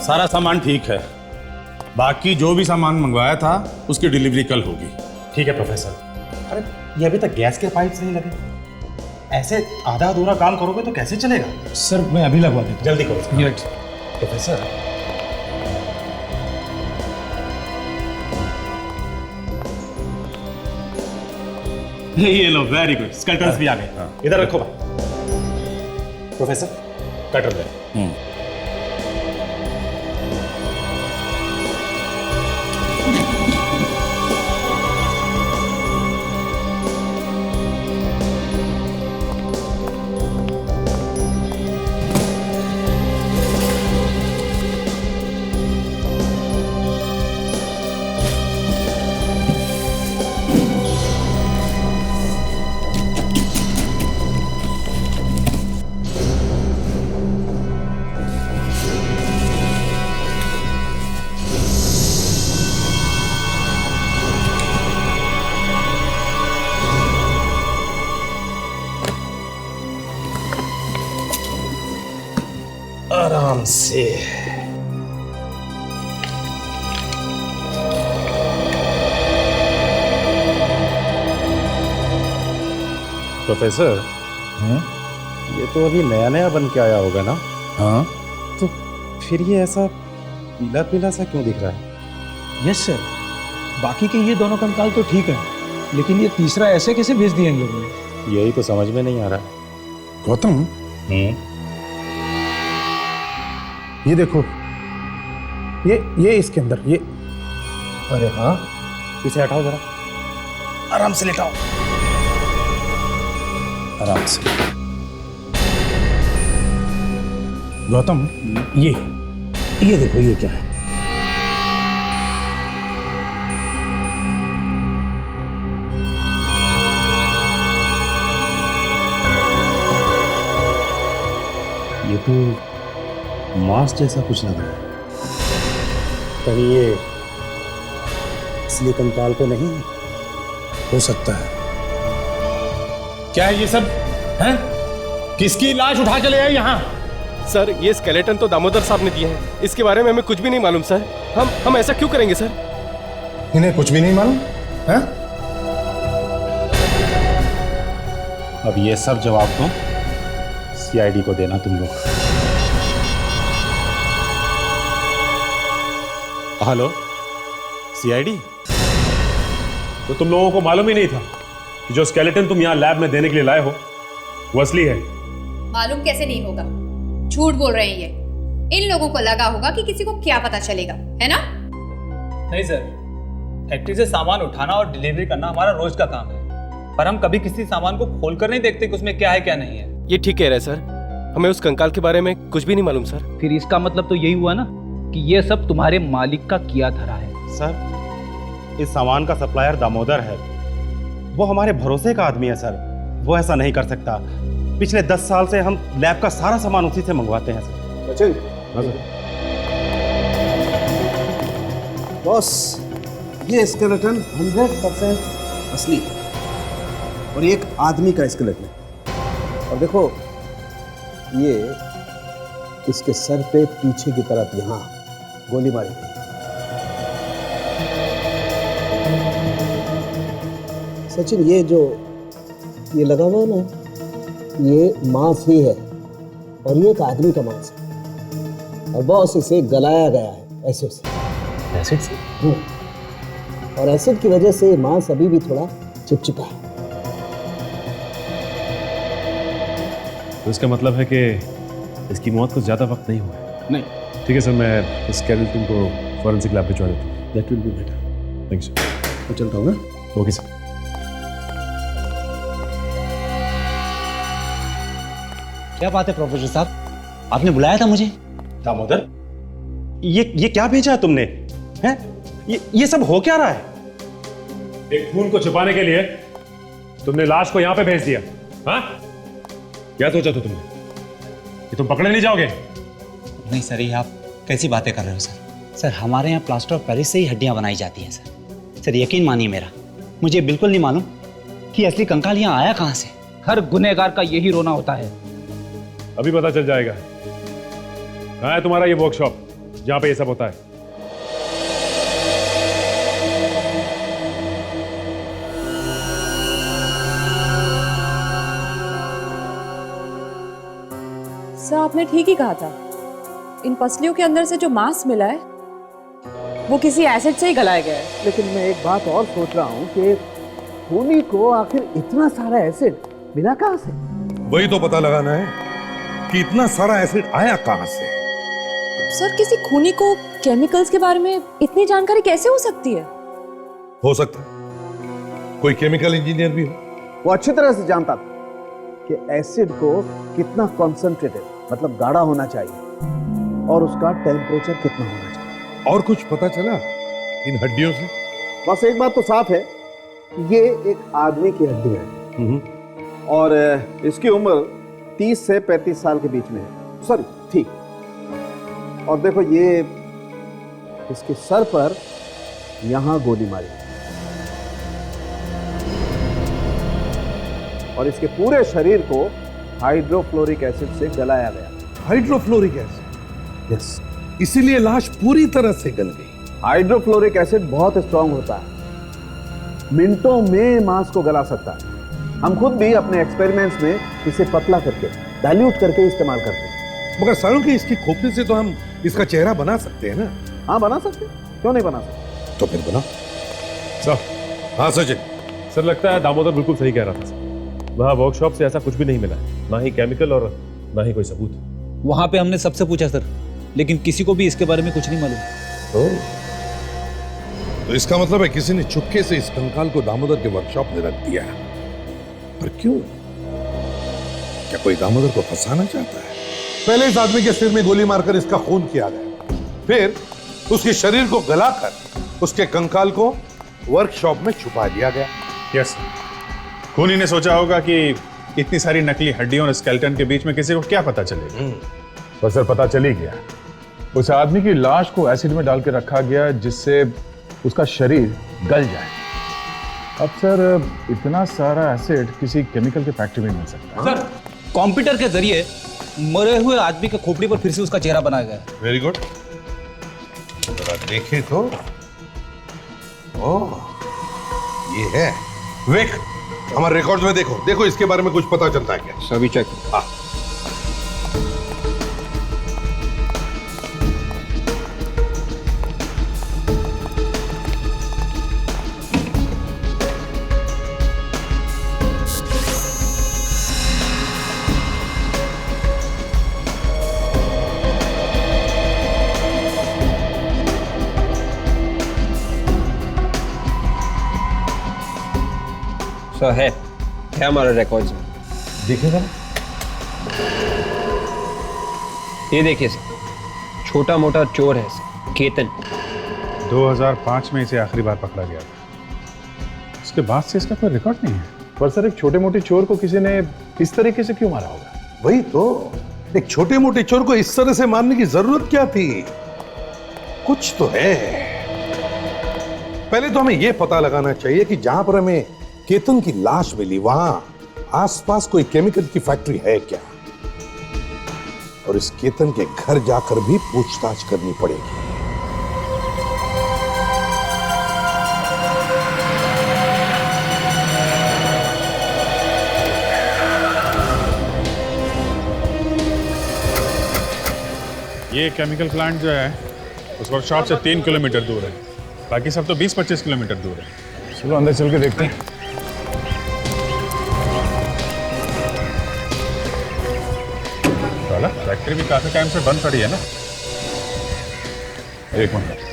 सारा सामान ठीक है, बाकी जो भी सामान मंगवाया था उसकी डिलीवरी कल होगी। ठीक है प्रोफेसर। अरे ये अभी तक गैस के पाइप्स नहीं लगे, ऐसे आधा अधूरा काम करोगे तो कैसे चलेगा? सर मैं अभी लगवा देता हूँ। जल्दी करो। राइट प्रोफेसर ये लो, वेरी गुड, स्कल्टर्स भी आ गए। इधर रखो प्रोफेसर, कटर दे। आराम से। प्रोफेसर, ये तो अभी नया नया बन के आया होगा ना? हाँ, तो फिर ये ऐसा पीला पीला सा क्यों दिख रहा है? यस सर, बाकी के ये दोनों कंकाल तो ठीक है, लेकिन ये तीसरा ऐसे कैसे भेज दिया इन लोगों ने? यही तो समझ में नहीं आ रहा है। गौतम ये देखो, ये इसके अंदर ये। अरे हाँ, इसे हटाओ जरा, आराम से लेटाओ, आराम से। गौतम ये देखो, ये क्या है? ये तो मांस जैसा कुछ लग रहा है। कहीं ये असली कंकाल तो नहीं है? हो सकता है। क्या है ये सब? हैं? किसकी लाश उठा के ले आए यहाँ? सर ये स्केलेटन तो दामोदर साहब ने दिए हैं, इसके बारे में हमें कुछ भी नहीं मालूम सर। हम ऐसा क्यों करेंगे सर? इन्हें कुछ भी नहीं मालूम है? अब ये सब जवाब तो सीआईडी को देना तुम लोग। Hello CID? तो तुम लोगों को मालूम ही नहीं था कि जो स्केलेटन तुम यहाँ लैब में देने के लिए लाए हो वो असली है? मालूम कैसे नहीं होगा, झूठ बोल रहे हैं ये। इन लोगों को लगा होगा कि किसी को क्या पता चलेगा, है ना? नहीं सर, फैक्ट्री से सामान उठाना और डिलीवरी करना हमारा रोज का काम है, पर हम कभी किसी सामान को खोल कर नहीं देखते कि उसमें क्या है क्या नहीं है। ये ठीक कह रहे हैं सर, हमें उस कंकाल के बारे में कुछ भी नहीं मालूम सर। फिर इसका मतलब तो यही हुआ ना कि ये सब तुम्हारे मालिक का किया धरा है। सर इस सामान का सप्लायर दामोदर है, वो हमारे भरोसे का आदमी है सर, वो ऐसा नहीं कर सकता। पिछले 10 साल से हम लैब का सारा सामान उसी से मंगवाते हैं सर। सचिन, बॉस, ये स्केलेटन 100% असली और एक आदमी का स्केलेटन। और देखो ये इसके सर पे पीछे की तरफ यहाँ गोली मारी गई। सचिन ये लगा हुआ है ना, ये मांस ही है और ये एक आदमी का मांस है और बॉस इसे गलाया गया है एसिड से। एसिड से? और एसिड की वजह से मांस अभी भी थोड़ा चिपचिपा है। तो इसका मतलब है कि इसकी मौत को ज्यादा वक्त नहीं हुआ है? नहीं। ठीक है सर, मैं इस स्केलेटन को फॉरेंसिक लैब भिजवा देता हूँ। That will be better. Thank you sir. मैं चलता हूँ ना। Okay sir. क्या बात है प्रोफेसर साहब, आपने बुलाया था मुझे? दामोदर, ये क्या भेजा है तुमने? हैं? ये सब हो क्या रहा है? एक खून को छिपाने के लिए तुमने लाश को यहाँ पे भेज दिया। हाँ, क्या सोचा था तुमने कि तुम पकड़े नहीं जाओगे? नहीं सर, ये आप कैसी बातें कर रहे हो सर? सर हमारे यहाँ प्लास्टर ऑफ पेरिस से ही हड्डियाँ बनाई जाती हैं सर। सर यकीन मानिए मेरा, मुझे बिल्कुल नहीं मालूम कि असली कंकाल यहाँ आया कहाँ से। हर गुनहगार का यही रोना होता है। अभी पता चल जाएगा। कहाँ है तुम्हारा ये वर्कशॉप? जहां पे ये सब होता है। सर आपने ठीक ही कहा था, इन पसलियों के अंदर से जो मांस मिला है वो किसी एसिड से ही गलाया गया है। लेकिन मैं एक बात और सोच रहा हूँ कि खूनी को आखिर इतना सारा एसिड मिला कहाँ से? वही तो पता लगाना है कि इतना सारा एसिड आया कहाँ से। सर किसी खूनी को केमिकल्स के बारे में इतनी जानकारी कैसे हो सकती है? हो सकता है कोई केमिकल इंजीनियर भी हो। वो अच्छी तरह से जानता था कि एसिड को कितना कॉन्सेंट्रेटेड मतलब गाढ़ा होना चाहिए और उसका टेम्परेचर कितना होना चाहिए। और कुछ पता चला इन हड्डियों से? बस एक बात तो साफ है, ये एक आदमी की हड्डी है और इसकी उम्र 30 से 35 साल के बीच में है। सॉरी, ठीक। और देखो ये इसके सर पर यहां गोली मारी और इसके पूरे शरीर को हाइड्रोफ्लोरिक एसिड से गलाया गया। Hydrofluoric acid? यस। इसीलिए लाश पूरी तरह से गल गई। हाइड्रोफ्लोरिक एसिड बहुत स्ट्रांग होता है, मिनटों में मांस को गला सकता है। हम खुद भी अपने एक्सपेरिमेंट्स में इसे पतला करके डाइल्यूट करके इस्तेमाल करते हैं। मगर सालों की इसकी खोपड़ी से तो हम इसका चेहरा बना सकते हैं ना? हाँ बना सकते, क्यों नहीं बना सकते? तो फिर बना। सर। हाँ सचिन। सर लगता है दामोदर बिल्कुल सही कह रहा था। वहाँ वर्कशॉप से ऐसा कुछ भी नहीं मिला है, ना ही केमिकल और ना ही कोई सबूत। वहां पे हमने सबसे पूछा सर, लेकिन किसी को भी इसके बारे में कुछ नहीं मालूम। तो इसका मतलब है किसी ने चुपके से इस कंकाल को दामोदर के वर्कशॉप में रख दिया। पर क्यों? क्या कोई दामोदर को फंसाना चाहता है? पहले इस आदमी के सिर में गोली मारकर इसका खून किया गया, फिर उसके शरीर को गलाकर उसके कंकाल को वर्कशॉप में छुपा दिया गया। यस। खूनी ने सोचा होगा कि इतनी सारी नकली हड्डियों और स्केलेटन के बीच में किसी को क्या पता चलेगा। पर सर पता चल ही गया। उस आदमी की लाश को एसिड में डाल के रखा गया जिससे उसका शरीर गल जाए। अब सर इतना सारा एसिड किसी केमिकल के फैक्ट्री में मिल सकता है। सर कंप्यूटर के जरिए मरे हुए आदमी के खोपड़ी पर फिर से उसका चेहरा बनाया गया है। Very good. जरा देखें तो। ओह, ये है। वेक, हमारे रिकॉर्ड्स में देखो, देखो इसके बारे में कुछ पता चलता है क्या? सभी चेक। हाँ। सर है हमारे रिकॉर्ड्स में। देखिए जरा। ये देखिए सर, छोटा मोटा चोर है सर, केतन। 2005 में इसे आखिरी बार पकड़ा गया था। उसके बाद से इसका कोई रिकॉर्ड नहीं है। पर सर एक छोटे मोटे चोर को किसी ने इस तरीके से क्यों मारा होगा? वही तो, एक छोटे मोटे चोर को इस तरह से मारने की जरूरत क्या थी? कुछ तो है। पहले तो हमें यह पता लगाना चाहिए कि जहां पर हमें केतन की लाश मिली वहां आसपास कोई केमिकल की फैक्ट्री है क्या, और इस केतन के घर जाकर भी पूछताछ करनी पड़ेगी। ये केमिकल प्लांट जो है उस वर्कशॉप से 3 किलोमीटर दूर है, बाकी सब तो 20-25 किलोमीटर दूर है। चलो अंदर चल के देखते हैं। फैक्ट्री भी काफी टाइम से बंद पड़ी है ना। एक मिनट।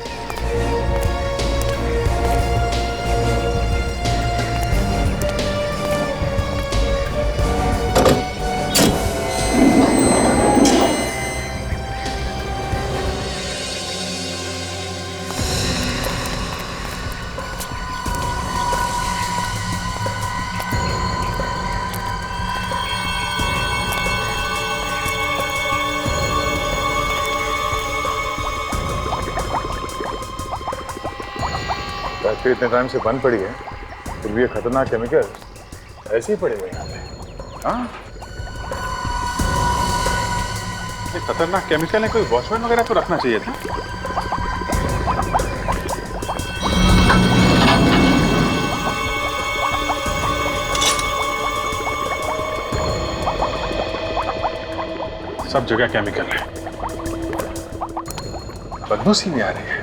फैक्ट्री इतने टाइम से बंद पड़ी है, फिर भी ये खतरनाक केमिकल ऐसे ही पड़े हुए यहाँ पे। हाँ ये खतरनाक केमिकल है, कोई वॉचमैन वगैरह तो रखना चाहिए था। सब जगह केमिकल है, बदबू सी भी आ रही है।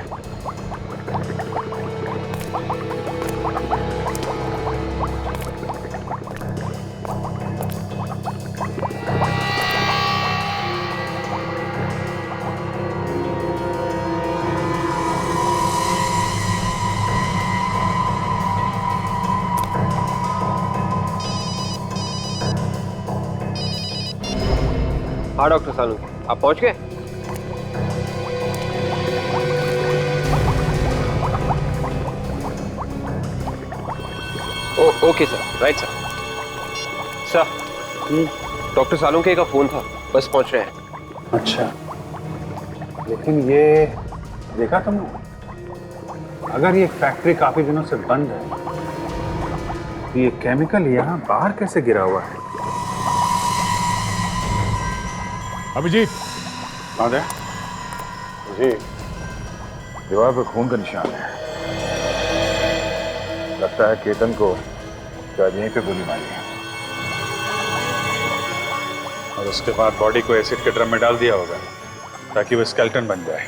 हाँ डॉक्टर सानू, आप पहुंच गए? Okay sir, right sir. Sir, doctor Salunke का फोन था, बस पहुंच रहे हैं। अच्छा, लेकिन ये देखा तुमने, अगर ये फैक्ट्री काफी दिनों से बंद है तो ये केमिकल यहाँ बाहर कैसे गिरा हुआ है? अभिजीत, आ गया जी, दीवार पर खून का निशान है। लगता है केतन को शायद यहीं पे गोली मारी है। और उसके बाद बॉडी को एसिड के ड्रम में डाल दिया होगा ताकि वो स्केलेटन बन जाए।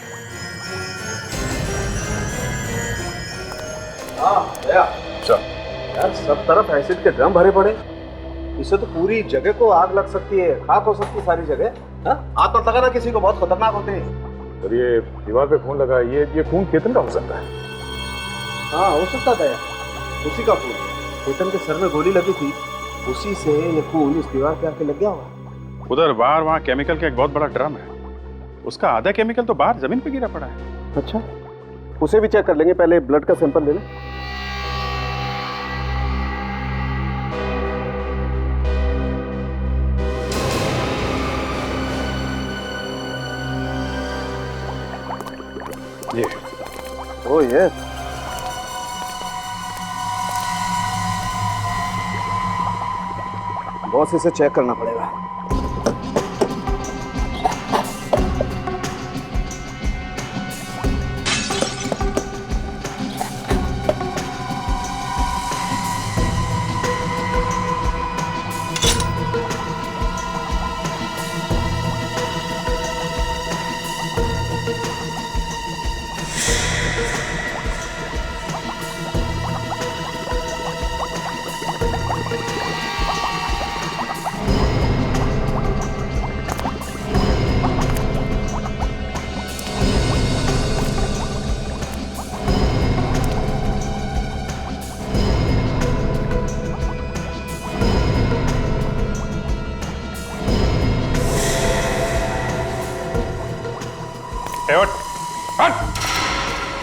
यार सब तरफ एसिड के ड्रम भरे पड़े, इससे तो पूरी जगह को आग लग सकती है, खाक हो सकती है सारी जगह। हाथ मत लगाना किसी को, बहुत खतरनाक होते हैं। और ये दीवार पे खून लगा, ये खून केतन का हो सकता है। हाँ हो सकता था यार, उसी का खून। केतन के सर में गोली लगी थी, उसी से ये खून इस दीवार पे आके लग गया होगा। उधर बाहर वहाँ केमिकल का एक बहुत बड़ा ड्रम है, उसका आधा केमिकल तो बाहर जमीन पे गिरा पड़ा है। अच्छा, उसे भी चेक कर लेंगे, पहले ब्लड का सैंपल ले लें। ये ओह यस, बॉस इसे चेक करना पड़ेगा।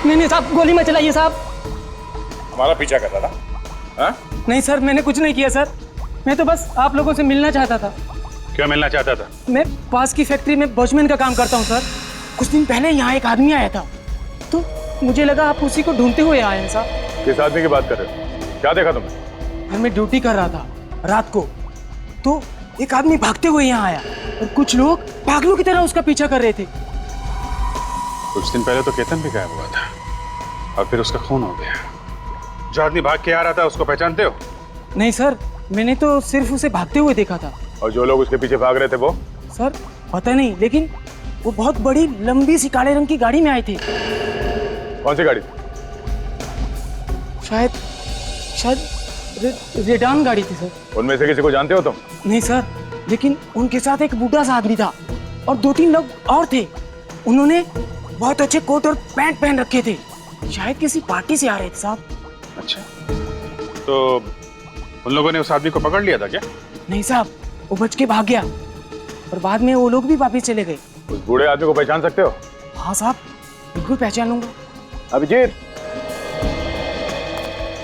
नहीं साहब, गोली मत चलाइए साहब। हमारा पीछा कर रहा था? हाँ? नहीं सर, मैंने कुछ नहीं किया सर, मैं तो बस आप लोगों से मिलना चाहता था। क्या मिलना चाहता था? मैं पास की फैक्ट्री में वॉचमैन का काम करता हूँ सर। कुछ दिन पहले यहाँ एक आदमी आया था, तो मुझे लगा आप उसी को ढूंढते हुए आए हैं साहब। किस आदमी की बात कर रहे हो? क्या देखा तुमने? मैं ड्यूटी कर रहा था रात को, तो एक आदमी भागते हुए यहाँ आया और कुछ लोग पागलों की तरह उसका पीछा कर रहे थे। कुछ दिन पहले तो केतन भी गायब हुआ था और फिर उसका खून हो गया। जो आदमी भाग के आ रहा था उसको पहचानते हो? नहीं सर, मैंने तो सिर्फ उसे भागते हुए देखा था। और जो लोग उसके पीछे भाग रहे थे वो? सर पता नहीं, लेकिन वो बहुत बड़ी लंबी सी काले रंग की गाड़ी में आए थे। कौन सी गाड़ी? शायद रेडान गाड़ी थी सर। उनमें से किसी को जानते हो तुम? नहीं सर, लेकिन उनके साथ एक बूढ़ा सा आदमी था और 2-3 लोग और थे। उन्होंने बहुत अच्छे कोट और पैंट पहन रखे थे, शायद किसी पार्टी से आ रहे थे साहब। अच्छा, तो उन लोगों ने उस आदमी को पकड़ लिया था क्या? नहीं साहब, वो बच के भाग गया और बाद में वो लोग भी वापस चले गए। उस बूढ़े आदमी को पहचान सकते हो? हाँ साहब, बिल्कुल पहचान लूंगा। अभिजीत,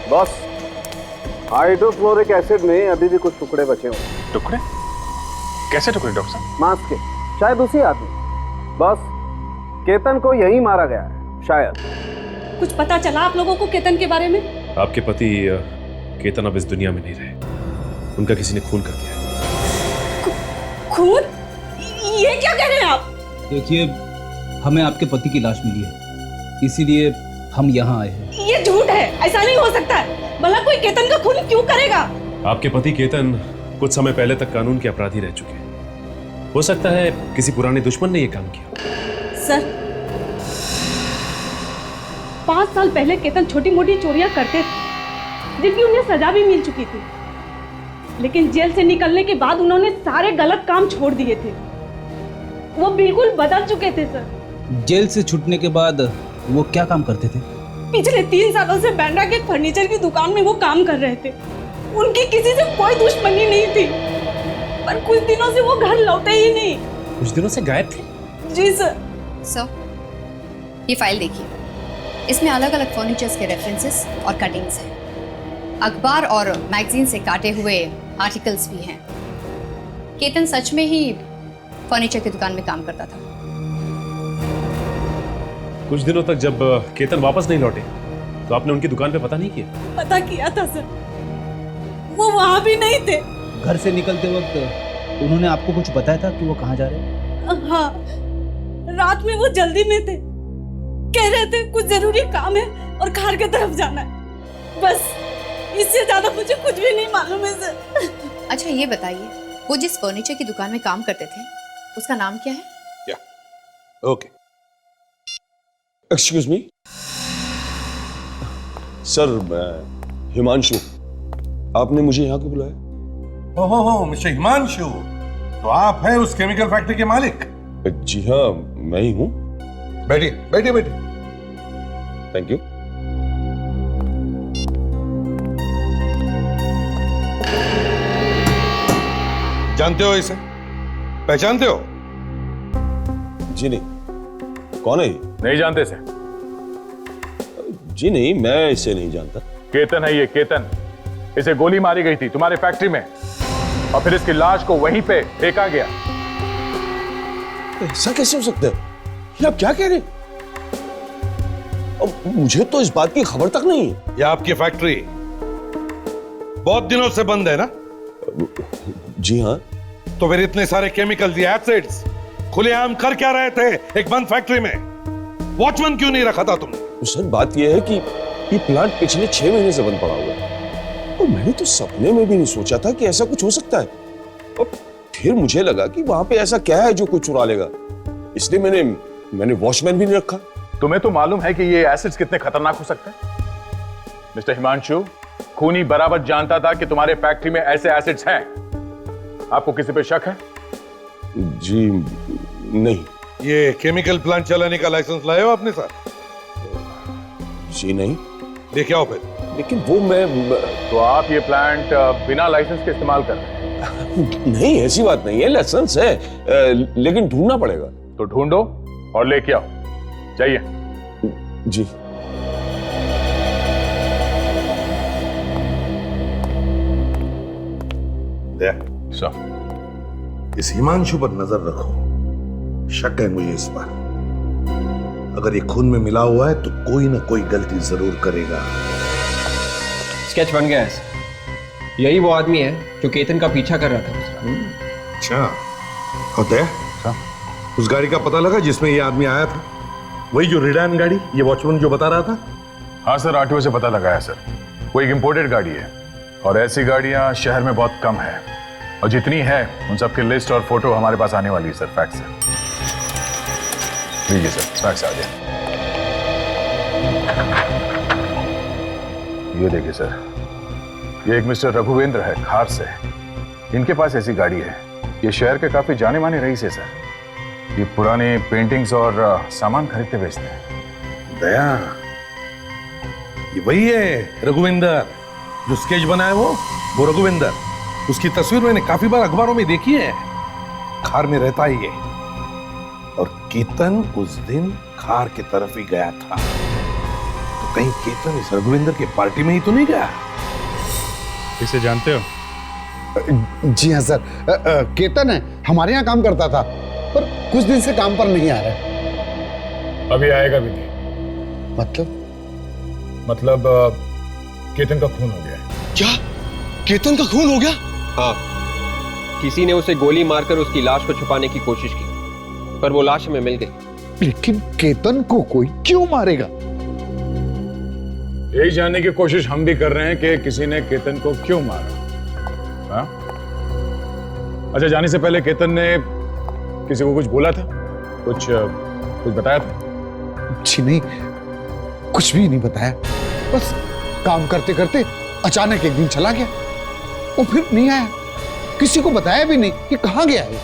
बॉस, हाइड्रोक्लोरिक एसिड में अभी भी कुछ टुकड़े बचे हुए। टुकड़े? कैसे टुकड़े डॉक्टर साहब? मांस के, शायद उसी आदमी। बॉस, केतन को यही मारा गया है शायद। कुछ पता चला आप लोगों को केतन के बारे में? आपके पति केतन अब इस दुनिया में नहीं रहे, उनका किसी ने खून कर दिया। खून? ये क्या कह रहे हैं आप? देखिए, हमें आपके पति की लाश मिली है, इसीलिए हम यहाँ आए हैं। ये झूठ है, ऐसा नहीं हो सकता है। भला कोई केतन का खून क्यों करेगा? आपके पति केतन कुछ समय पहले तक कानून के अपराधी रह चुके हैं। हो सकता है किसी पुराने दुश्मन ने यह काम किया। सर, 5 साल पहले केतन छोटी मोटी चोरियां करते थे, जिनकी उन्हें सजा भी मिल चुकी थी। लेकिन जेल से निकलने के बाद उन्होंने सारे गलत काम छोड़ दिए थे। वो बिल्कुल बदल चुके थे सर। जेल से छूटने के बाद वो क्या काम करते थे? पिछले 3 सालों से बैंड्रा के फर्नीचर की दुकान में वो काम कर रहे थे। उनकी किसी से कोई दुश्मनी नहीं थी, पर कुछ दिनों से वो घर लौटे ही नहीं। कुछ दिनों से गायब थे? जी सर। सर, ये फाइल देखिए, इसमें अलग अलग फर्नीचर्स के रेफरेंसेस और कटिंग्स हैं। अखबार और मैगजीन से काटे हुए आर्टिकल्स भी हैं। केतन सच में ही फर्नीचर की दुकान में काम करता था। कुछ दिनों तक जब केतन वापस नहीं लौटे तो आपने उनकी दुकान पे पता नहीं किया? पता किया था सर, वो वहां भी नहीं थे। घर से निकलते वक्त उन्होंने आपको कुछ बताया था कि वो कहाँ जा रहे हैं? हाँ, रात में वो जल्दी में थे। कह रहे थे कुछ जरूरी काम है और खार की तरफ जाना है। बस इससे ज्यादा मुझे कुछ भी नहीं मालूम है सर। अच्छा, ये बताइए, वो जिस फर्नीचर की दुकान में काम करते थे उसका नाम क्या है? ओके, एक्सक्यूज मी सर, मैं हिमांशु। आपने मुझे यहाँ क्यों बुलाया? ओहो, मिस्टर हिमांशु, तो आप हैं उस केमिकल फैक्ट्री के मालिक? जी हाँ, मैं ही हूँ। बैठिए बैठिए बैठिए। Thank you. जानते हो इसे? पहचानते हो? जी नहीं। कौन है ये? नहीं जानते से? जी नहीं, मैं इसे नहीं जानता। केतन है ये, केतन। इसे गोली मारी गई थी तुम्हारे फैक्ट्री में और फिर इसकी लाश को वहीं पे फेंका गया। ऐसा कैसे हो सकता है? ये आप क्या कह रहे हैं? अब मुझे तो इस बात की खबर तक नहीं है। ये आपकी फैक्ट्री बहुत दिनों से बंद है ना? जी हाँ। तो फिर इतने सारे केमिकल एसिड्स खुलेआम कर क्या रहे थे एक बंद फैक्ट्री में? वॉचमैन क्यों नहीं रखा था तुमने? सर, बात यह है कि ये प्लांट पिछले 6 महीने से बंद पड़ा हुआ है और मैंने तो सपने में भी नहीं सोचा था कि ऐसा कुछ हो सकता है। और फिर मुझे लगा कि वहां पे ऐसा क्या है जो कोई चुरा लेगा, इसलिए मैंने वॉचमैन भी नहीं रखा। तुम्हें तो मालूम है कि ये एसिड्स कितने खतरनाक हो सकते हैं। मिस्टर हिमांशु, खूनी बराबर जानता था कि तुम्हारे फैक्ट्री में ऐसे एसिड्स हैं। आपको किसी पे शक है? जी नहीं। ये केमिकल प्लांट चलाने का लाइसेंस लाए हो अपने साथ? जी नहीं। लेके आओ फिर। लेकिन वो मैं तो आप ये प्लांट बिना लाइसेंस के इस्तेमाल कर रहे हैं? नहीं, ऐसी बात नहीं है, लाइसेंस है, लेकिन ढूंढना पड़ेगा। तो ढूंढो और लेके आओ। जाइए। जी। इस हिमांशु पर नजर रखो, शक है मुझे इस पर। अगर ये खून में मिला हुआ है तो कोई ना कोई गलती जरूर करेगा। स्केच बन गया है। यही वो आदमी है जो केतन का पीछा कर रहा था उसका। अच्छा, होता है? उस गाड़ी का पता लगा जिसमें ये आदमी आया था? वही जो रिडान गाड़ी ये वॉचमैन जो बता रहा था? हाँ सर, आरटीओ से पता लगाया सर। वो एक इंपोर्टेड गाड़ी है और ऐसी गाड़ियां शहर में बहुत कम है, और जितनी है उन सबकी लिस्ट और फोटो हमारे पास आने वाली है सर, फैक्स है। लीजिए सर, फैक्स आ गया। ये देखिए सर, ये एक मिस्टर रघुवेंद्र है, खार से। इनके पास ऐसी गाड़ी है। ये शहर के काफी जाने माने रईस है सर। ये पुराने पेंटिंग्स और सामान खरीदते बेचते हैं। दया, ये वही है रघुवेंद्र जो स्केच बनाया वो रघुवेंद्र। उसकी तस्वीर मैंने काफी बार अखबारों में देखी है। खार में रहता ही है। और केतन उस दिन खार की तरफ ही गया था। तो कहीं केतन इस रघुवेंद्र के पार्टी में ही तो नहीं गया? इसे जानते हो? जी हाँ सर, केतन है, हमारे यहाँ काम करता था, पर कुछ दिन से काम पर नहीं आ रहा है। अभी आएगा भी नहीं। मतलब केतन का खून हो गया है। क्या? केतन का खून हो गया? हाँ, किसी ने उसे गोली मारकर उसकी लाश को छुपाने की कोशिश की। पर वो लाश हमें मिल गई। लेकिन केतन को कोई क्यों मारेगा? यही जानने की कोशिश हम भी कर रहे हैं कि किसी ने केतन को क्यों मारा। हाँ? अच्छा, जाने से पहले केतन ने किसी को कुछ बोला था? कुछ बताया था? जी नहीं, कुछ भी नहीं बताया। बस काम करते करते अचानक एक दिन चला गया, वो फिर नहीं आया। किसी को बताया भी नहीं कि कहाँ गया है।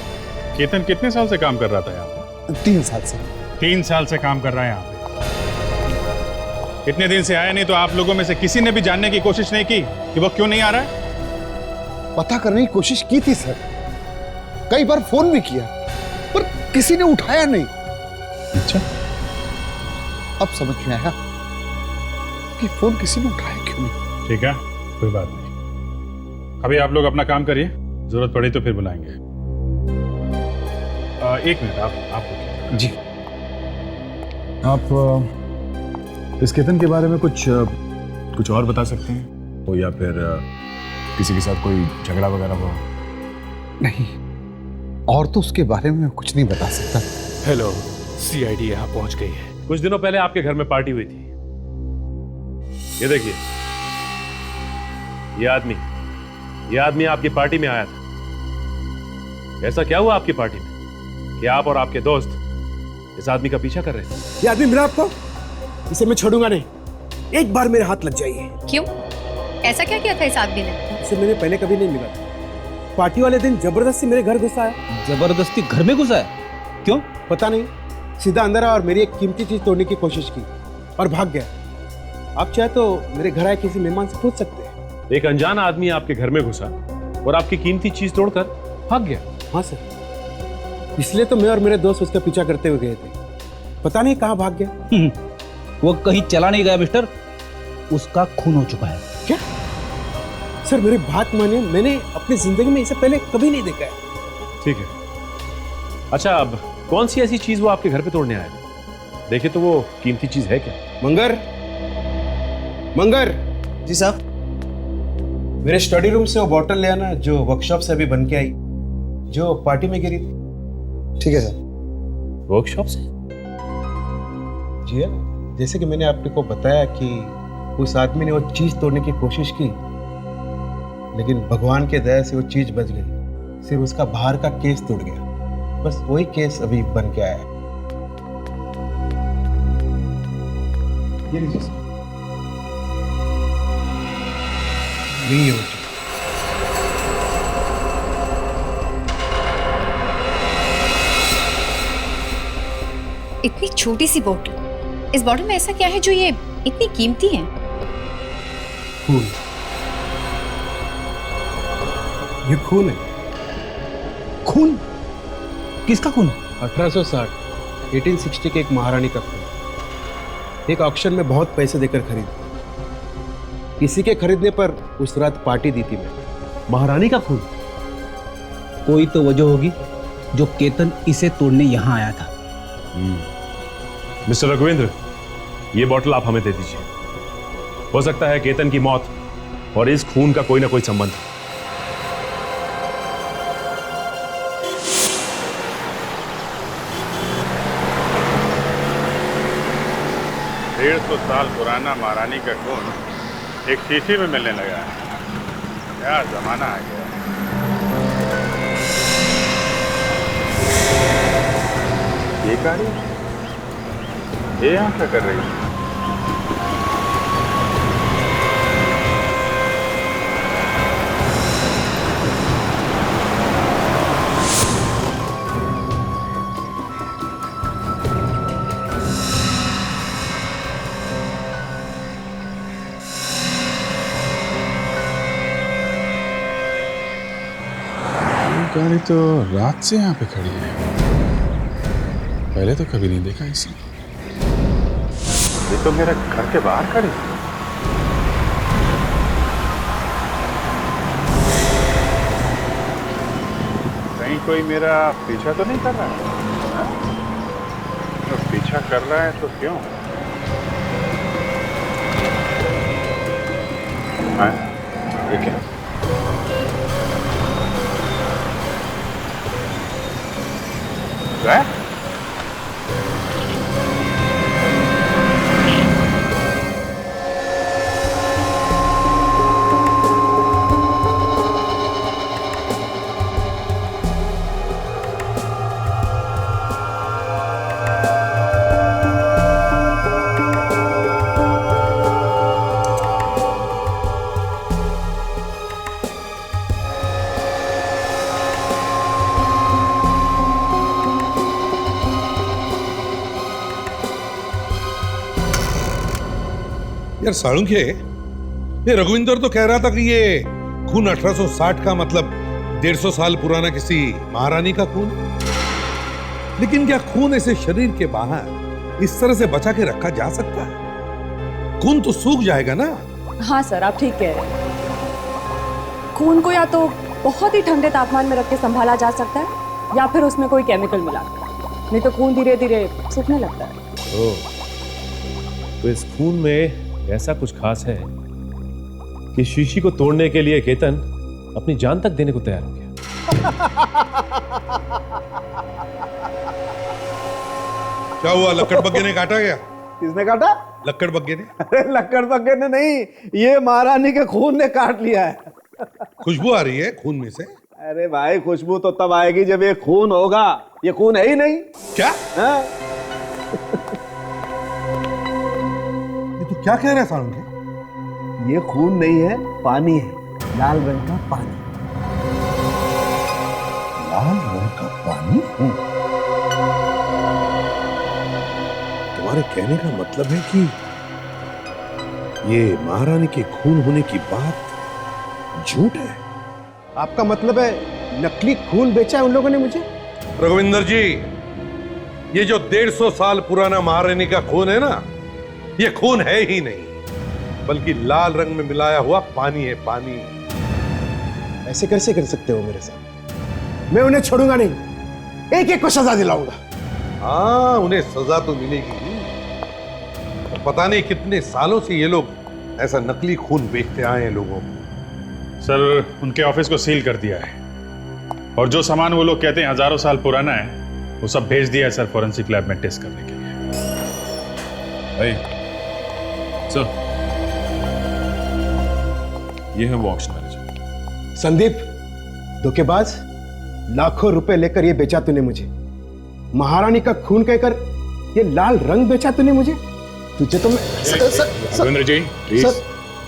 केतन कितने साल से काम कर रहा था यहाँ पे? 3 साल से। 3 साल से काम कर रहा है यहाँ पे। इतने दिन से आया नहीं तो आप लोगों में से किसी ने भी जानने की कोशिश नहीं की कि वो क्यों नहीं आ रहा है? पता करने की कोशिश की थी सर, कई बार फोन भी किया, पर किसी ने उठाया नहीं। अच्छा, अब समझ में आया कि फोन किसी ने उठाया क्यों नहीं। ठीक है, कोई बात नहीं। अभी आप लोग अपना काम करिए, जरूरत पड़ी तो फिर बुलाएंगे। 1 मिनट, आप जी। आप इस केतन के बारे में कुछ और बता सकते हैं? तो या फिर किसी के साथ कोई झगड़ा वगैरह हुआ? नहीं, और तो उसके बारे में कुछ नहीं बता सकता। हेलो, सीआईडी यहाँ पहुंच गई है। कुछ दिनों पहले आपके घर में पार्टी हुई थी। ये देखिए, ये आदमी आपकी पार्टी में आया था। ऐसा क्या हुआ आपकी पार्टी में कि आप और आपके दोस्त इस आदमी का पीछा कर रहे थे? ये आदमी मिला आपको? इसे मैं छोड़ूंगा नहीं, एक बार मेरे हाथ लग जाइए। क्यों? ऐसा क्या किया था इस आदमी ने? इसे मैंने पहले कभी नहीं मिला था। पार्टी वाले दिन जबरदस्ती मेरे घर घुसा है। जबरदस्ती घर में घुसा है? क्यों? पता नहीं, सीधा अंदर आया और मेरी एक कीमती चीज तोड़ने की कोशिश की और भाग गया। आप चाहे तो मेरे घर आए किसी मेहमान से पूछ सकते हैं। एक अनजान आदमी आपके घर में घुसा और आपकी कीमती चीज तोड़कर भाग गया? हाँ सर, इसलिए तो मैं और मेरे दोस्त उसका पीछा करते हुए गए थे। पता नहीं कहाँ भाग गया। वो कहीं चला नहीं गया मिस्टर, उसका खून हो चुका है। क्या? सर मेरी बात मानिए, मैंने अपनी जिंदगी में इसे पहले कभी नहीं देखा है। ठीक है। अच्छा, अब कौन सी ऐसी चीज वो आपके घर पे तोड़ने आया? देखिए तो वो कीमती चीज है क्या? मंगर जी साहब, मेरे स्टडी रूम से वो बॉटल ले आना जो वर्कशॉप से अभी बन के आई, जो पार्टी में गिरी थी। ठीक है सर। वर्कशॉप से? जी हाँ, जैसे कि मैंने आपको बताया कि उस आदमी ने वो चीज तोड़ने की कोशिश की, लेकिन भगवान के दया से वो चीज बच गई। सिर्फ उसका बाहर का केस टूट गया, बस वही केस अभी बन के आया है। ये लीजिए सर। यही है वो चीज। इतनी छोटी सी बोतल, इस बॉटल में ऐसा क्या है जो ये इतनी कीमती है? खून। ये खून है। खून? किसका खून? 1860 1860 के एक महारानी का खून। एक ऑक्शन में बहुत पैसे देकर खरीदी। किसी के खरीदने पर उस रात पार्टी दी थी मैं। महारानी का खून? कोई तो वजह होगी जो केतन इसे तोड़ने यहाँ आया था। मिस्टर रघुवेंद्र, ये बोतल आप हमें दे दीजिए। हो सकता है केतन की मौत और इस खून का कोई ना कोई संबंध है। 150 साल पुराना महारानी का खून एक शीशी में मिलने लगा है। क्या जमाना आ गया। ये गाड़ी ये यहाँ क्या कर रही है? गाड़ी तो रात से यहाँ पे खड़ी है, पहले तो कभी नहीं देखा इसे। ये तो मेरे घर के बाहर खड़ी है। कहीं कोई मेरा पीछा तो नहीं कर रहा है? हाँ? तो पीछा कर रहा है तो क्यों? हाँ? ये क्या? यार साळुंखे, ये रघुविंदर तो कह रहा था कि ये खून 1860 का मतलब 150 साल पुराना किसी महारानी का खून। लेकिन क्या खून ऐसे शरीर के बाहर इस तरह से बचा के रखा जा सकता है? खून तो सूख जाएगा ना। हाँ सर, आप ठीक कह रहे हैं। खून को या तो बहुत ही ठंडे तापमान में रख के संभाला जा सकता है या फिर उसमें कोई केमिकल मिला, नहीं तो खून धीरे धीरे सूखने लगता है। तो इस खून में ऐसा कुछ खास है कि शीशी को तोड़ने के लिए केतन अपनी जान तक देने को तैयार हो गया। क्या हुआ, लक्कड़ बग्गे ने काटा गया? किसने काटा? लक्कड़ बग्गे ने। अरे लक्कड़ बग्गे ने नहीं, ये महारानी के खून ने काट लिया है। खुशबू आ रही है खून में से। अरे भाई, खुशबू तो तब आएगी जब ये खून होगा। ये खून है ही नहीं। क्या? हाँ? ये तो क्या कह रहे हैं साळुंखे? ये खून नहीं है, पानी है, लाल रंग का पानी। लाल रंग का पानी? तुम्हारे कहने का मतलब है कि ये महारानी के खून होने की बात झूठ है? आपका मतलब है नकली खून बेचा है उन लोगों ने मुझे? रघुविंदर जी, ये जो 150 साल पुराना महारानी का खून है ना, ये खून है ही नहीं, बल्कि लाल रंग में मिलाया हुआ पानी है, पानी। ऐसे कैसे कर सकते हो मेरे साथ? मैं उन्हें छोड़ूंगा नहीं, एक एक को सजा दिलाऊंगा। हाँ, उन्हें सजा तो मिलेगी। पता नहीं कितने सालों से ये लोग ऐसा नकली खून बेचते आए हैं लोगों को। सर, उनके ऑफिस को सील कर दिया है और जो सामान वो लोग कहते हैं हजारों साल पुराना है, वो सब भेज दिया है सर फॉरेंसिक लैब में टेस्ट करने के लिए। सर, ये है वो ऑक्शन मैनेजर। संदीप, धोखेबाज, लाखों रुपए लेकर ये बेचा तूने मुझे। महारानी का खून कहकर ये लाल रंग बेचा तूने मुझे। तुझे तो मैं रविंद्र जी, सर,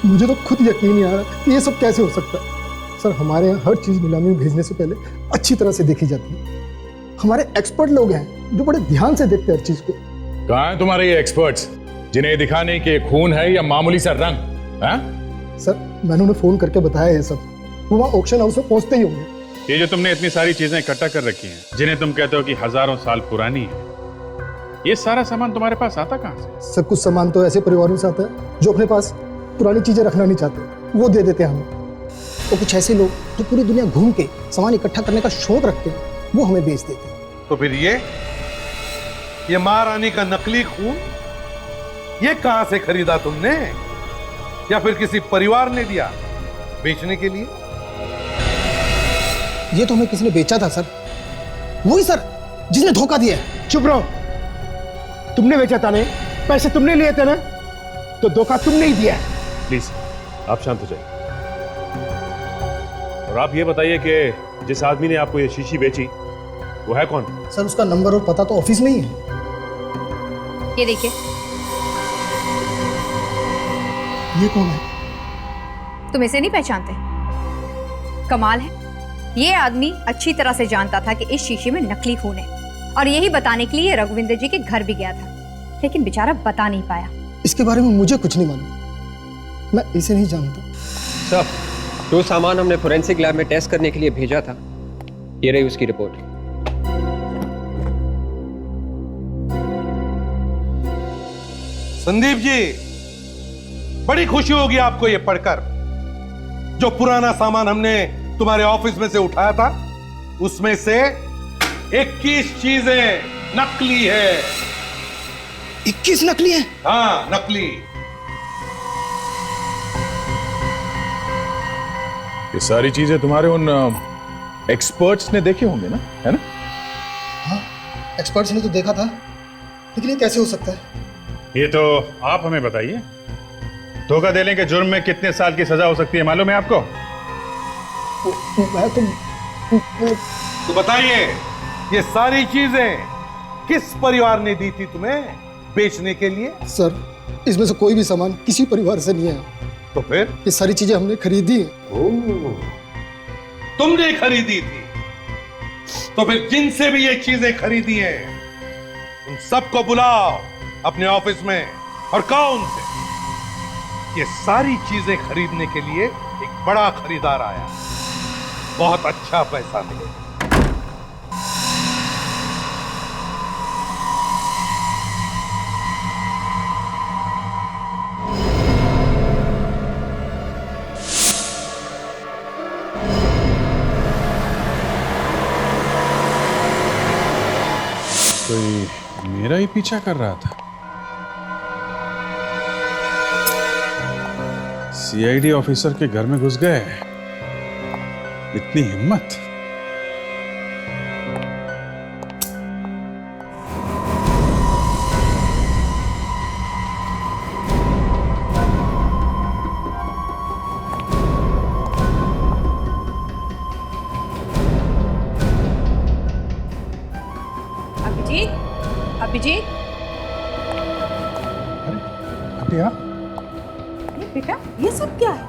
मुझे तो खुद यकीन नहीं आ रहा कि ये सब कैसे हो सकता है। सर, हमारे यहाँ हर चीज नीलामी में भेजने से पहले अच्छी तरह से देखी जाती है। हमारे एक्सपर्ट लोग हैं जो बड़े ध्यान से देखते हैं हर चीज को। कहाँ हैं तुम्हारे ये एक्सपर्ट्स जिन्हें दिखाने के खून है या मामूली सा रंग? हाँ? सर, मैंने उन्हें फोन करके बताया है सब, वो वहाँ ऑक्शन हाउस में पहुंचते ही होंगे। ये जो तुमने इतनी सारी चीजें इकट्ठा कर रखी हैं, जिन्हें तुम कहते हो कि हजारों साल पुरानी है, ये सारा सामान तुम्हारे पास आता कहाँ से? सर, कुछ सामान तो ऐसे परिवारों से आता है जो अपने पास पुरानी चीजें रखना नहीं चाहते, वो दे देते हैं हमें। तो कुछ ऐसे लोग जो पूरी दुनिया घूम के सामान इकट्ठा करने का शौक रखते हैं, वो हमें बेच देते हैं। तो फिर ये महारानी का नकली खून, ये कहां से खरीदा तुमने? या फिर किसी परिवार ने दिया बेचने के लिए? ये तो हमें किसी ने बेचा था सर, वही सर जिसने धोखा दिया। चुप रहो, तुमने बेचा था नहीं, पैसे तुमने लिए थे ना, तो धोखा तुमने ही दिया। प्लीज आप शांत हो जाइए और आप ये बताइए कि जिस आदमी ने आपको ये शीशी बेची वो है कौन? सर, उसका नंबर और पता तो ऑफिस में ही है। ये देखिए। ये कौन है? तुम इसे नहीं पहचानते? कमाल है, ये आदमी अच्छी तरह से जानता था कि इस शीशे में नकली खून है और यही बताने के लिए रघुविंदर जी के घर भी गया था, लेकिन बेचारा बता नहीं पाया। इसके बारे में मुझे कुछ नहीं मालूम, मैं इसे नहीं जानता। सर, जो सामान हमने फोरेंसिक लैब में टेस्ट करने के लिए भेजा था, ये रही उसकी रिपोर्ट। संदीप जी, बड़ी खुशी होगी आपको ये पढ़कर। जो पुराना सामान हमने तुम्हारे ऑफिस में से उठाया था, उसमें से 21 चीजें नकली है। 21 नकली है? हाँ, नकली। ये सारी चीजें तुम्हारे उन एक्सपर्ट्स ने देखे होंगे ना, है ना? हाँ, एक्सपर्ट्स ने तो देखा था, लेकिन ये कैसे हो सकता है? ये तो आप हमें बताइए, धोखा देने के जुर्म में कितने साल की सजा हो सकती है, मालूम है आपको? मैं तो बताइए, ये सारी चीजें किस परिवार ने दी थी तुम्हें बेचने के लिए? सर, इसमें से कोई भी सामान किसी परिवार से नहीं है। तो फिर? ये सारी चीजें हमने खरीदी है। तुमने खरीदी थी? तो फिर जिनसे भी ये चीजें खरीदी हैं, उन सबको बुलाओ अपने ऑफिस में और कहो उनसे ये सारी चीजें खरीदने के लिए एक बड़ा खरीदार आया। बहुत अच्छा पैसा मिलेगा। कोई मेरा ही पीछा कर रहा था। सीआईडी ऑफिसर के घर में घुस गए, इतनी हिम्मत। अभिजीत, क्या? ये बेटा, ये सब क्या है?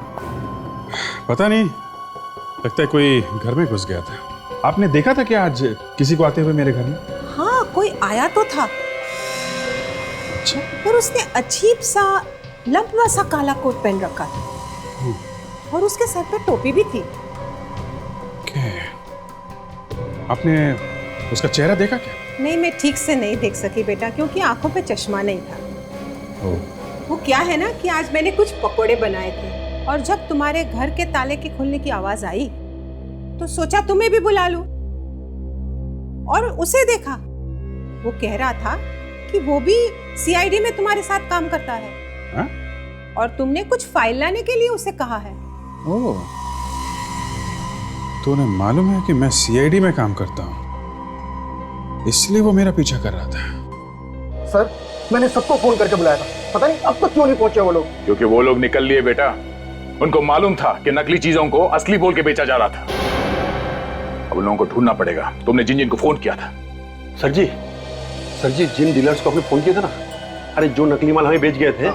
पता नहीं, लगता है कोई घर में घुस गया था। आपने देखा था क्या आज किसी को आते हुए मेरे घर में? हाँ, कोई आया तो था। अच्छा। पर उसने अजीब सा लंबा सा काला कोट पहन रखा था और उसके सर पे टोपी भी थी। आपने उसका चेहरा देखा क्या? नहीं, मैं ठीक से नहीं देख सकी बेटा, क्योंकि आंखों पे चश्मा नहीं था। वो क्या है ना कि आज मैंने कुछ पकोड़े बनाए थे और जब तुम्हारे घर के ताले के खुलने की आवाज आई तो सोचा तुम्हें भी बुला लूं। और उसे देखा, वो कह रहा था कि वो भी सीआईडी में तुम्हारे साथ काम करता है। हा? और तुमने कुछ फाइल लाने के लिए उसे कहा है। ओह, तो उन्हें मालूम है कि मैं सीआईडी में काम करता हूँ, इसलिए वो मेरा पीछा कर रहा था। सर, मैंने सबको फोन करके बुलाया था, पता नहीं अब तक क्यों नहीं पहुंचे वो लोग। क्योंकि वो लोग निकल लिए बेटा। उनको मालूम था कि नकली चीजों को असली बोल के बेचा जा रहा था। अब उन लोगों को ढूंढना पड़ेगा। तुमने जिन जिन को फोन किया था? सर जी, जिन डीलर्स को आपने फोन किया था ना, अरे जो नकली माल हमें बेच गए थे,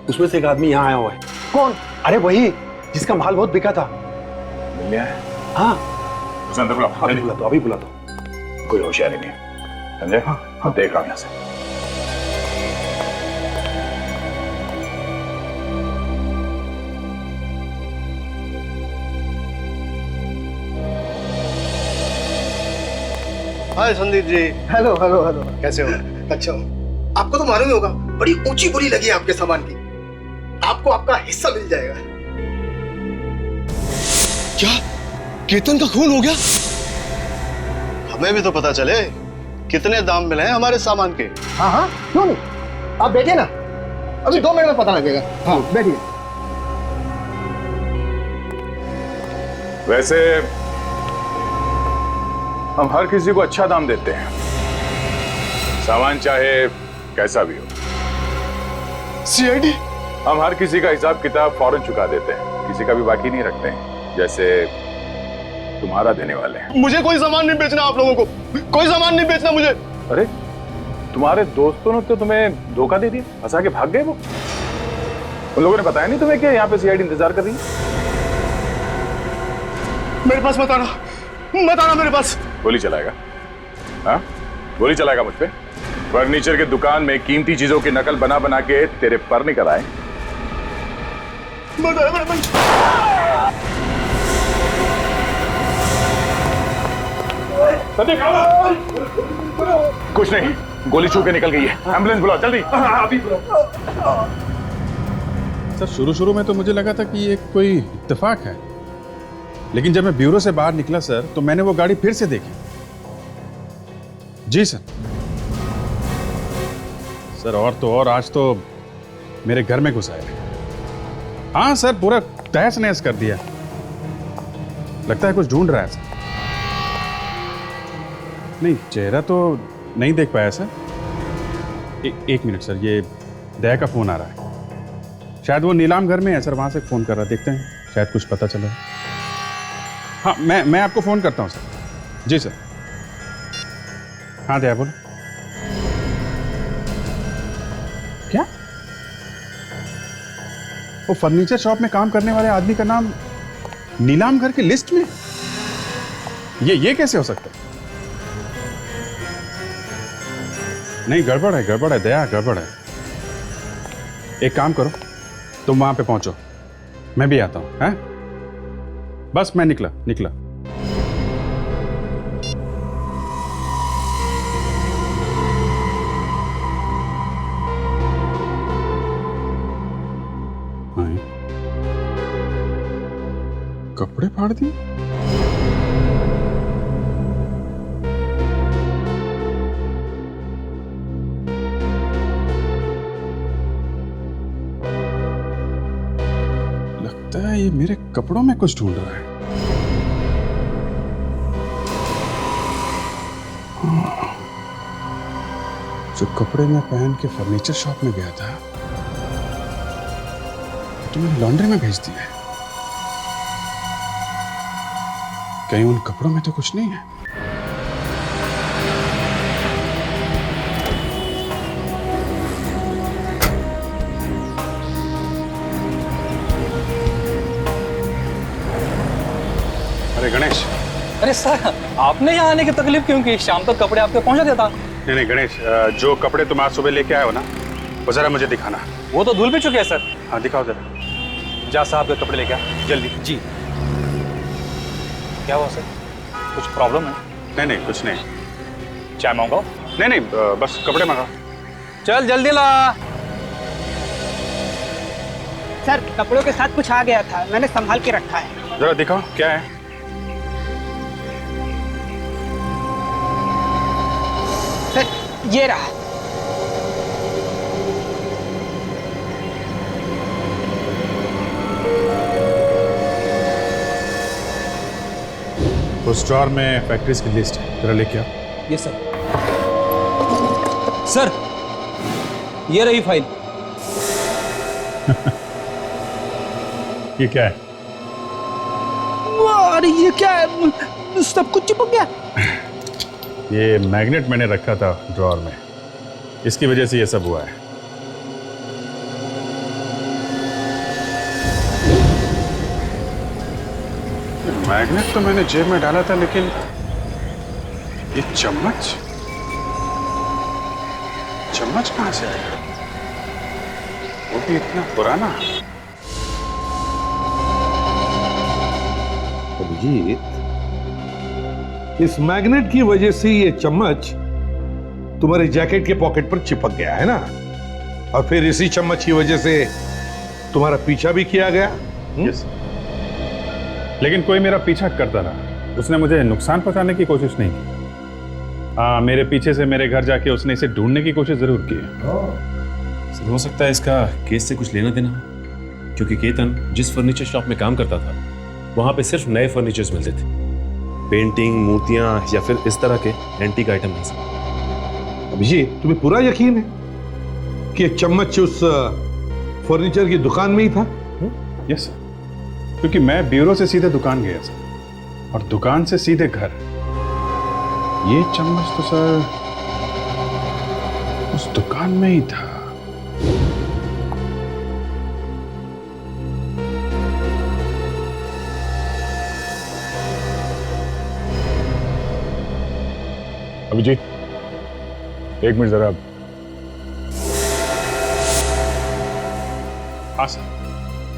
उसमें से एक आदमी यहाँ आया हुआ है। कौन? अरे वही जिसका माल बहुत बिका था। मिल लिया है? हाँ, उसे अंदर बुलाओ। अभी बुला दो। कोई होशियारी नहीं, समझे? हाँ, देख रहा हूं यहाँ से। हाय Sandeep ji. Hello hello hello, कैसे हो? अच्छा हूँ। आपको तो मालूम ही होगा, बड़ी ऊंची बोली लगी है आपके सामान की। आपको आपका हिस्सा मिल जाएगा। क्या केतन का खून हो गया? हमें भी तो पता चले कितने दाम मिले हैं हमारे सामान के। हाँ हाँ, क्यों नहीं, आप बैठिए ना, अभी 2 मिनट में पता लगेगा। हाँ बैठिए। वैसे हम हर किसी को अच्छा दाम देते हैं, सामान चाहे कैसा भी हो। सीआईडी? हम हर किसी का हिसाब किताब फौरन चुका देते हैं, किसी का भी बाकी नहीं रखते हैं, जैसे तुम्हारा देने वाले हैं। मुझे कोई सामान नहीं बेचना, आप लोगों को कोई सामान नहीं बेचना मुझे। अरे तुम्हारे दोस्तों ने तो तुम्हें धोखा दे दिया, फंसा के भाग गए वो। उन लोगों ने बताया नहीं तुम्हें कि यहाँ पे सीआईडी इंतजार कर रही है? मेरे पास मत आना मेरे पास। गोली चलाएगा? हाँ, गोली चलाएगा मुझ पे? फर्नीचर के दुकान में कीमती चीजों की नकल बना बना के तेरे पर निकल आए। कुछ नहीं, गोली छू के निकल गई है। एम्बुलेंस बुलाओ जल्दी। अभी बुलाओ। सर, शुरू में तो मुझे लगा था कि ये कोई इत्तेफाक है, लेकिन जब मैं ब्यूरो से बाहर निकला सर, तो मैंने वो गाड़ी फिर से देखी। जी सर। सर, और तो और आज तो मेरे घर में घुस आए। हाँ सर, पूरा तहस नहस कर दिया। लगता है कुछ ढूंढ रहा है सर। नहीं, चेहरा तो नहीं देख पाया सर। एक मिनट सर, ये दया का फोन आ रहा है। शायद वो नीलाम घर में है सर, वहां से फोन कर रहा है। देखते हैं, शायद कुछ पता चला। हाँ, मैं आपको फोन करता हूँ सर। जी सर। हाँ दया, बोलो। क्या? वो फर्नीचर शॉप में काम करने वाले आदमी का नाम नीलाम घर की लिस्ट में? ये कैसे हो सकता है? नहीं, गड़बड़ है दया, गड़बड़ है। एक काम करो, तुम वहां पे पहुंचो, मैं भी आता हूं। हैं? बस मैं निकला। कपड़े फाड़ दिए? लगता है ये मेरे कपड़ों में कुछ ढूंढ रहा है। जो कपड़े मैं पहन के फर्नीचर शॉप में गया था तो मैंने लॉन्ड्री में भेज दिया है। कहीं उन कपड़ों में तो कुछ नहीं है? अरे गणेश। अरे सर, आपने यहाँ आने की तकलीफ क्यों की? शाम तक कपड़े आपके पहुंचा देता। नहीं गणेश, जो कपड़े तुम आज सुबह लेके आए हो ना, वो जरा मुझे दिखाना। वो तो धुल भी चुके हैं सर। हाँ दिखाओ जरा। जा साहब के कपड़े लेके आ जल्दी। जी। क्या हुआ सर, कुछ प्रॉब्लम है? नहीं कुछ नहीं। चाय मंगाओ? नहीं बस कपड़े मंगाओ। चल जल्दी ला। सर, कपड़ों के साथ कुछ आ गया था, मैंने संभाल के रखा है। जरा दिखाओ क्या है। सर ये रहा। उस ड्रॉर में फैक्ट्रीज की लिस्ट है, जरा लेके आओ। Yes sir. सर ये रही फाइल। ये क्या है? अरे ये क्या है, सब कुछ चिपक गया। ये मैग्नेट मैंने रखा था ड्रॉर में, इसकी वजह से ये सब हुआ है। मैग्नेट तो मैंने जेब में डाला था, लेकिन ये चम्मच कहां से आया? वो भी इतना पुराना। अभिजीत, इस मैग्नेट की वजह से ये चम्मच तुम्हारे जैकेट के पॉकेट पर चिपक गया है ना, और फिर इसी चम्मच की वजह से तुम्हारा पीछा भी किया गया। यस। लेकिन कोई मेरा पीछा करता रहा, उसने मुझे नुकसान पहुंचाने की कोशिश नहीं की। मेरे पीछे से मेरे घर जाके उसने इसे ढूंढने की कोशिश जरूर की है। सर हो सकता है इसका केस से कुछ लेना देना हो, क्योंकि केतन जिस फर्नीचर शॉप में काम करता था वहां पे सिर्फ नए फर्नीचर्स मिलते थे, पेंटिंग, मूर्तियां या फिर इस तरह के एंटीक आइटम नहीं सर। अभिजीत, तुम्हें पूरा यकीन है कि चम्मच उस फर्नीचर की दुकान में ही था? यस सर, क्योंकि मैं ब्यूरो से सीधे दुकान गया सर, और दुकान से सीधे घर। ये चम्मच तो सर उस दुकान में ही था। अभिजीत, एक मिनट जरा। हाँ सर,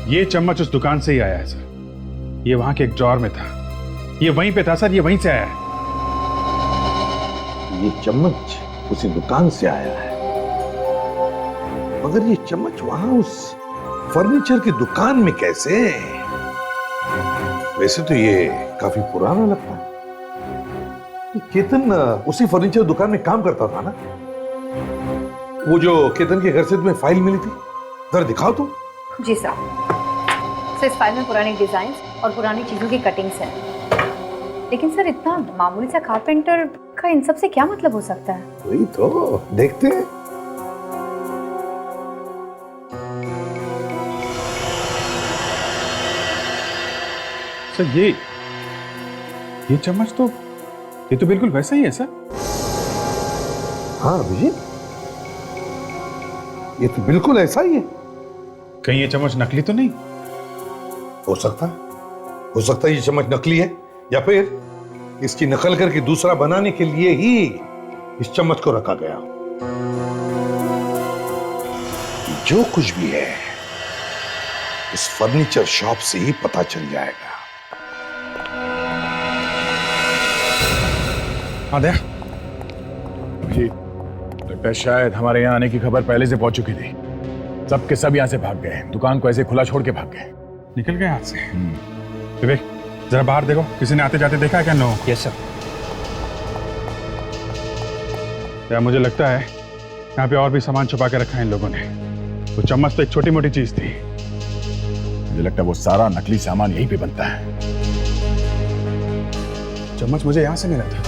ये चम्मच उस दुकान से ही आया है सर। ये वहां के एक ड्रॉर में था, ये वहीं पे था सर, ये वहीं से आया है। ये चम्मच उसी दुकान से आया है, मगर ये चम्मच वहां उस फर्नीचर की दुकान में कैसे? वैसे तो ये काफी पुराना लगता है। केतन उसी फर्नीचर दुकान में काम करता था ना? वो जो केतन के घर से तुम्हें फाइल मिली थी, जरा दिखाओ तो। जी सर। सर इस फाइल में पुरानी डिजाइन और पुरानी चीजों की कटिंग्स हैं। लेकिन सर इतना मामूली सा कारपेंटर का इन सब से क्या मतलब हो सकता है? वही तो देखते हैं। सर ये चम्मच तो ये तो बिल्कुल वैसा ही है सर। हाँ अभिजीत, ये तो बिल्कुल ऐसा ही है। कहीं ये चम्मच नकली तो नहीं? हो सकता है ये चम्मच नकली है, या फिर इसकी नकल करके दूसरा बनाने के लिए ही इस चम्मच को रखा गया। जो कुछ भी है, इस फर्नीचर शॉप से ही पता चल जाएगा। हाँ दया, ये लगता है शायद हमारे यहाँ आने की खबर पहले से पहुंच चुकी थी। सब के सब यहाँ से भाग गए, दुकान को ऐसे खुला छोड़ के भाग गए। निकल गए हाथ से। विवेक जरा बाहर देखो, किसी ने आते जाते देखा है क्या? नो। Yes sir. क्या मुझे लगता है यहाँ पे और भी सामान छुपा के रखा है इन लोगों ने। वो चम्मच तो एक छोटी मोटी चीज थी। मुझे लगता है वो सारा नकली सामान यहीं पे बनता है। चम्मच मुझे यहाँ से मिला था।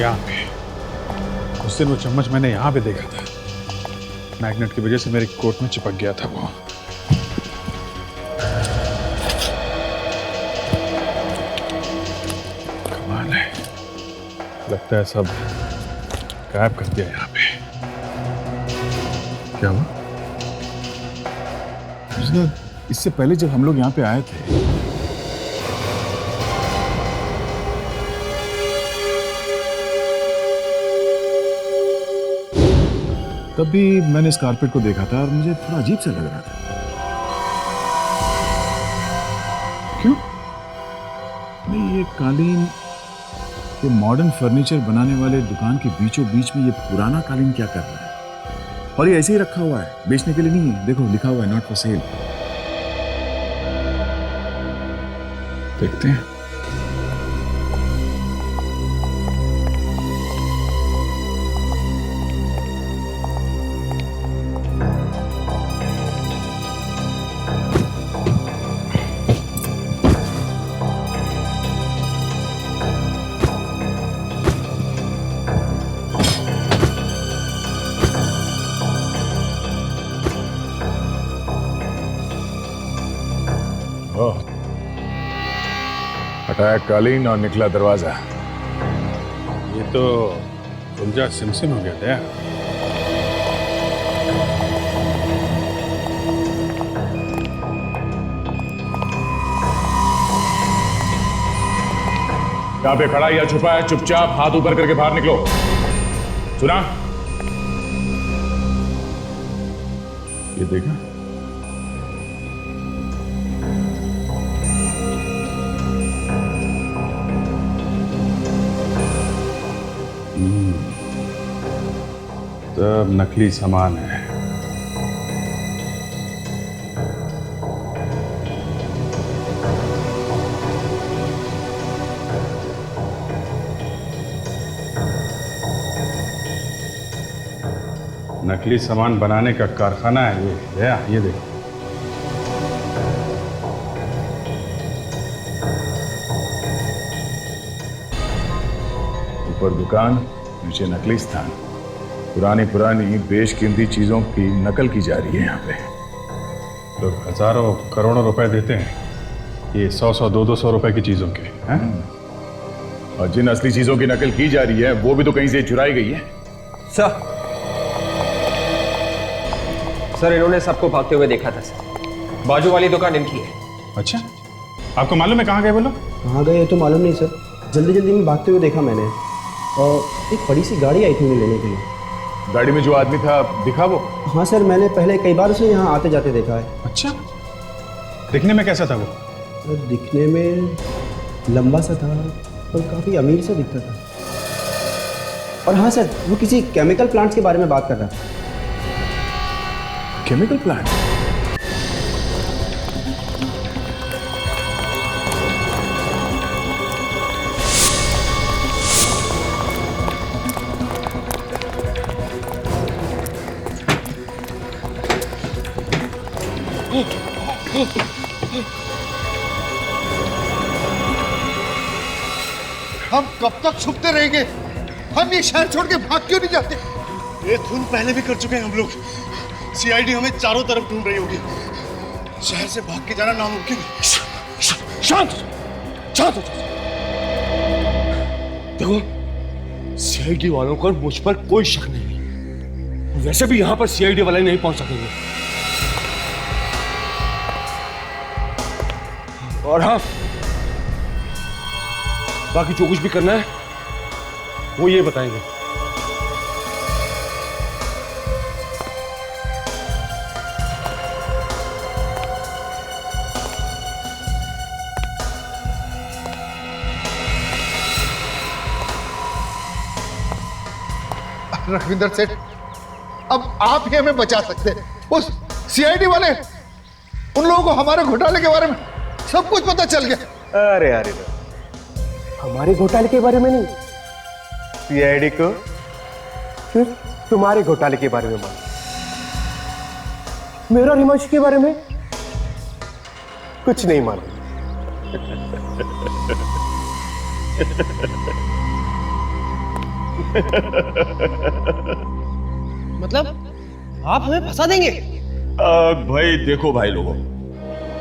यहाँ पे उस दिन वो चम्मच मैंने यहाँ पे देखा था। मैग्नेट की वजह से मेरे कोट में चिपक गया था वो। कमाल है, लगता है सब गायब कर दिया यहाँ पे। क्या हुआ? इससे पहले जब हम लोग यहाँ पे आए थे तब भी मैंने इस कारपेट को देखा था और मुझे थोड़ा अजीब सा लग रहा था। क्यों? नहीं, ये कालीन, ये मॉडर्न फर्नीचर बनाने वाले दुकान के बीचों बीच में ये पुराना कालीन क्या कर रहा है? और ये ऐसे ही रखा हुआ है, बेचने के लिए नहीं है। देखो लिखा हुआ है नॉट फॉर सेल। देखते हैं। हटाया कालीन और निकला दरवाजा। ये तो गुंजा सिमसिम हो गया था। यहाँ पे खड़ा या छुपा है, चुपचाप हाथ ऊपर करके बाहर निकलो। सुना? ये देखा? सब नकली सामान है। नकली सामान बनाने का कारखाना है ये देखो। ऊपर दुकान, नीचे नकली स्थान। पुरानी बेशकीमती चीजों की नकल की जा रही है यहाँ पे। लोग हजारों करोड़ों रुपए देते हैं ये 100 200 रुपए की चीजों के हैं? और जिन असली चीजों की नकल की जा रही है वो भी तो कहीं से चुराई गई है। सर इन्होंने सबको भागते हुए देखा था सर। बाजू वाली दुकान इनकी है। अच्छा, आपको मालूम है कहाँ गए वो लोग? कहाँ गए तो मालूम नहीं सर, जल्दी जल्दी में भागते हुए देखा मैंने। और एक बड़ी सी गाड़ी आई थी उन्हें लेने के लिए। गाड़ी में जो आदमी था दिखा वो? हाँ सर, मैंने पहले कई बार उसे यहाँ आते जाते देखा है। अच्छा, दिखने में कैसा था वो? दिखने में लंबा सा था और काफ़ी अमीर सा दिखता था। और हाँ सर, वो किसी केमिकल प्लांट्स के बारे में बात कर रहा था। Chemical plant? हम कब तक छुपते रहेंगे? हम ये शहर छोड़ के भाग क्यों नहीं जाते? ये खून पहले भी कर चुके हैं हम लोग। सीआईडी हमें चारों तरफ ढूंढ रही होगी। शहर से भाग के जाना नामुमकिन है। शांत शांत हो। देखो, सीआईडी वालों को मुझ पर कोई शक नहीं। वैसे भी यहां पर सीआईडी वाले नहीं पहुंच सकेंगे। और हाँ, बाकी जो कुछ भी करना है वो ये बताएंगे। रघविंदर सेठ, अब आप ही हमें बचा सकते हैं। उस सीआईडी वाले, उन लोगों को हमारे घोटाले के बारे में सब कुछ पता चल गया। अरे अरे, हमारे घोटाले के बारे में नहीं, सीआईडी को सिर्फ तुम्हारे घोटाले के बारे में मालूम। मेरा और हिमांशु के बारे में कुछ नहीं मालूम। मतलब आप हमें फंसा देंगे? भाई देखो भाई लोगों,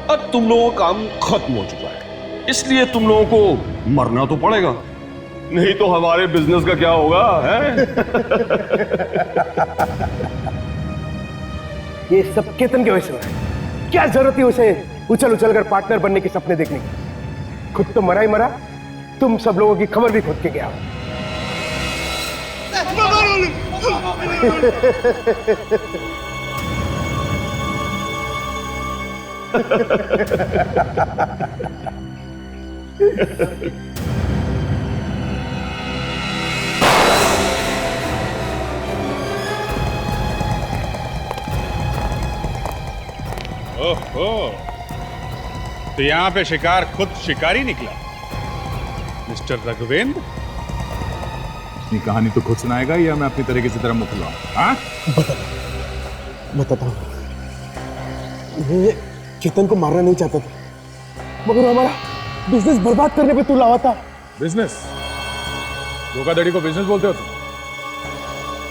अब तुम लोगों का काम खत्म हो चुका है, इसलिए तुम लोगों को मरना तो पड़ेगा, नहीं तो हमारे बिजनेस का क्या होगा है? ये सब केतन की वजह से हो रहा है। क्या जरूरत है उसे उछल उछल कर पार्टनर बनने के सपने देखने की? खुद तो मरा ही मरा, तुम सब लोगों की खबर भी खोद के गया। ओहो, तो यहां पे शिकार खुद शिकारी निकला। मिस्टर रघुवेंद्र, अपनी कहानी तो खुद सुनाएगा या मैं अपनी तरीके से तेरा मुख लाऊं? हाँ? बताता हूँ। ये केतन को मारना नहीं चाहता था, मगर हमारा बिजनेस बर्बाद करने पे तुला हुआ था। बिजनेस? धोखाधड़ी को बिजनेस बोलते हो तुम?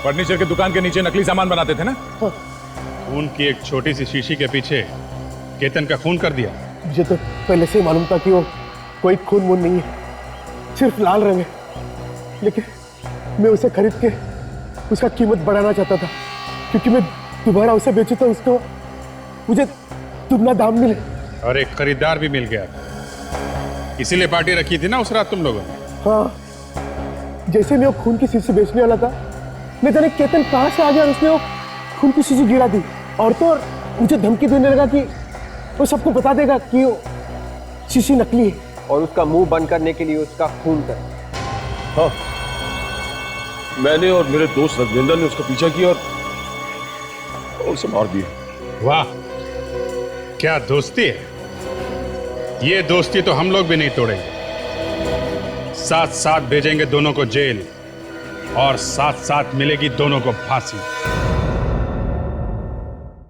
फर्नीचर की दुकान के नीचे नकली सामान बनाते थे ना? हाँ। खून की एक छोटी सी शीशी के पीछे केतन का खून कर दिया। मुझे तो पहले से ही मालूम था कि वो कोई खून वून नहीं है, सिर्फ लाल रंग है। लेकिन मैं उसे खरीद के उसका कीमत बढ़ाना चाहता था, क्योंकि मैं दोबारा उसे बेचूं तो उसको मुझे दुगना दाम मिले। और एक खरीदार भी मिल गया, इसीलिए पार्टी रखी थी ना उस रात तुम लोगों ने? हाँ, जैसे मैं वो खून की शीशी बेचने वाला था, मैं जाने केतन कहाँ से आ गया और उसने वो खून की शीशी गिरा दी, और तो और मुझे धमकी देने लगा कि वो सबको बता देगा कि वो शीशी नकली है और उसका मुंह बंद करने के लिए उसका खून कर। हाँ, मैंने और मेरे दोस्त रघुवेंद्र ने उसका पीछा किया और उसे मार दिया। वाह, क्या दोस्ती है! ये दोस्ती तो हम लोग भी नहीं तोड़ेंगे। साथ साथ भेजेंगे दोनों को जेल और साथ साथ मिलेगी दोनों को फांसी।